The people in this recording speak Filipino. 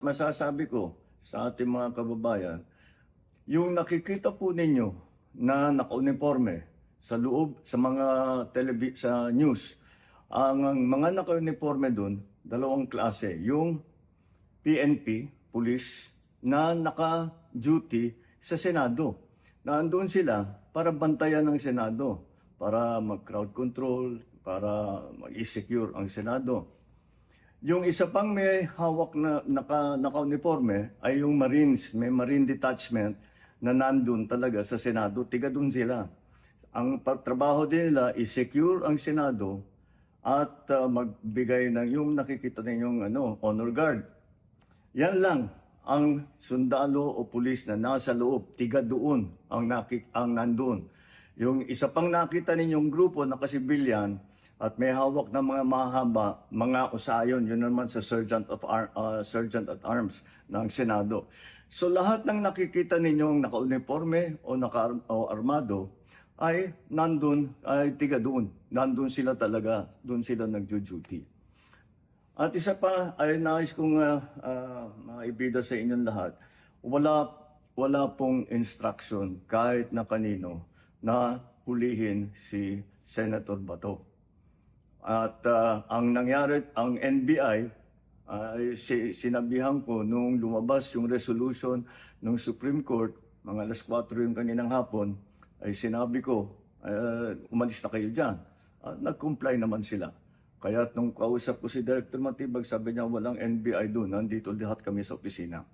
Masasabi ko sa ating mga kababayan, yung nakikita po ninyo na naka-uniforme sa loob sa mga sa news, ang mga naka-uniforme doon, dalawang klase, yung PNP, police, na naka-duty sa Senado. Nandoon sila para bantayan ng Senado, para mag-crowd control, para mag-secure ang Senado. Yung isa pang may hawak na naka-uniforme ay yung Marines, may Marine Detachment na nandun talaga sa Senado, tiga dun sila. Ang trabaho din nila is secure ang Senado at magbigay ng yung nakikita ninyong honor guard. Yan lang ang sundalo o pulis na nasa loob, tiga doon ang nandun. Yung isa pang nakita ninyong grupo na kasibilyan at may hawak ng mga mahaba, mga usayon, yun naman sa Sergeant at Arms ng Senado. So lahat ng nakikita ninyong naka-uniforme o naka-armado ay nandun, ay tiga doon. Nandun sila talaga, doon sila nagjo-duty. At isa pa ay nais kong maibida sa inyong lahat, wala pong instruction kahit na kanino na hulihin si Senator Bato. At ang nangyari, ang NBI, sinabihan ko nung lumabas yung resolution ng Supreme Court, mga alas 4 yung kaninang hapon, ay sinabi ko, umalis na kayo dyan. Nag-comply naman sila. Kaya nung kausap ko si Director Matibag, sabi niya walang NBI doon, nandito lahat kami sa opisina.